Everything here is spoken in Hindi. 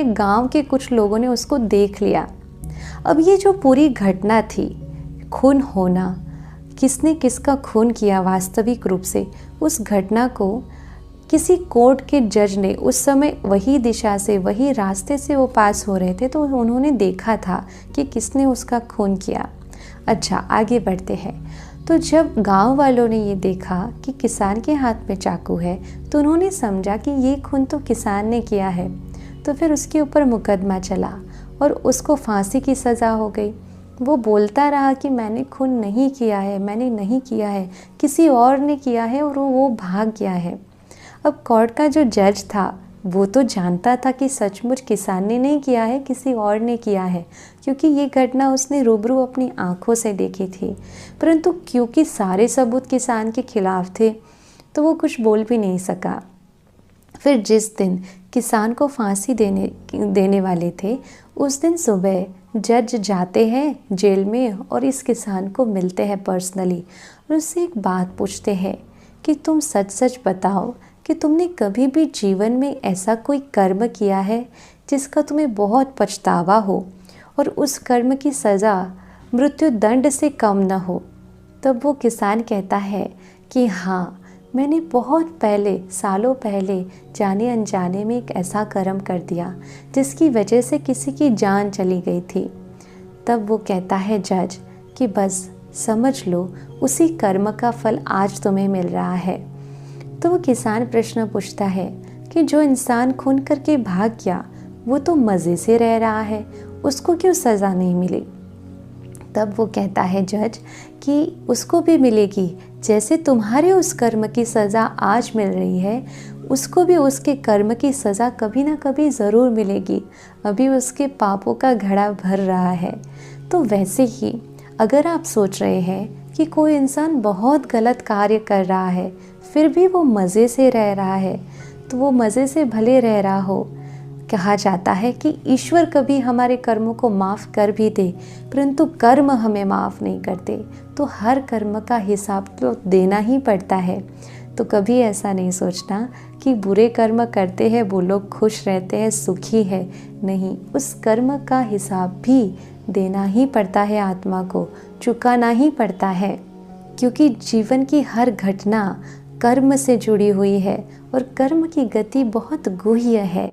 गांव के कुछ लोगों ने उसको देख लिया। अब ये जो पूरी घटना थी, खून होना, किसने किसका खून किया वास्तविक रूप से, उस घटना को किसी कोर्ट के जज ने उस समय वही दिशा से, वही रास्ते से वो पास हो रहे थे, तो उन्होंने देखा था कि किसने उसका खून किया। अच्छा, आगे बढ़ते हैं। तो जब गांव वालों ने ये देखा कि किसान के हाथ में चाकू है, तो उन्होंने समझा कि ये खून तो किसान ने किया है। तो फिर उसके ऊपर मुकदमा चला और उसको फांसी की सज़ा हो गई। वो बोलता रहा कि मैंने खून नहीं किया है, मैंने नहीं किया है, किसी और ने किया है और वो भाग गया है। अब कोर्ट का जो जज था वो तो जानता था कि सचमुच किसान ने नहीं किया है, किसी और ने किया है, क्योंकि ये घटना उसने रूबरू अपनी आंखों से देखी थी। परंतु क्योंकि सारे सबूत किसान के खिलाफ थे, तो वो कुछ बोल भी नहीं सका। फिर जिस दिन किसान को फांसी देने वाले थे, उस दिन सुबह जज जाते हैं जेल में और इस किसान को मिलते हैं पर्सनली और उससे एक बात पूछते हैं कि तुम सच सच बताओ कि तुमने कभी भी जीवन में ऐसा कोई कर्म किया है जिसका तुम्हें बहुत पछतावा हो और उस कर्म की सज़ा मृत्यु दंड से कम न हो। तब वो किसान कहता है कि हाँ, मैंने बहुत पहले, सालों पहले जाने अनजाने में एक ऐसा कर्म कर दिया जिसकी वजह से किसी की जान चली गई थी। तब वो कहता है जज कि बस समझ लो, उसी कर्म का फल आज तुम्हें मिल रहा है। तो वो किसान प्रश्न पूछता है कि जो इंसान खून करके भाग गया वो तो मज़े से रह रहा है, उसको क्यों सज़ा नहीं मिली? तब वो कहता है जज कि उसको भी मिलेगी, जैसे तुम्हारे उस कर्म की सज़ा आज मिल रही है, उसको भी उसके कर्म की सज़ा कभी ना कभी ज़रूर मिलेगी। अभी उसके पापों का घड़ा भर रहा है। तो वैसे ही अगर आप सोच रहे हैं कि कोई इंसान बहुत गलत कार्य कर रहा है फिर भी वो मज़े से रह रहा है, तो वो मज़े से भले रह रहा हो। कहा जाता है कि ईश्वर कभी हमारे कर्मों को माफ़ कर भी दे, परंतु कर्म हमें माफ़ नहीं करते। तो हर कर्म का हिसाब तो देना ही पड़ता है। तो कभी ऐसा नहीं सोचना कि बुरे कर्म करते हैं वो लोग खुश रहते हैं, सुखी है। नहीं, उस कर्म का हिसाब भी देना ही पड़ता है, आत्मा को चुकाना ही पड़ता है, क्योंकि जीवन की हर घटना कर्म से जुड़ी हुई है और कर्म की गति बहुत गुह्य है।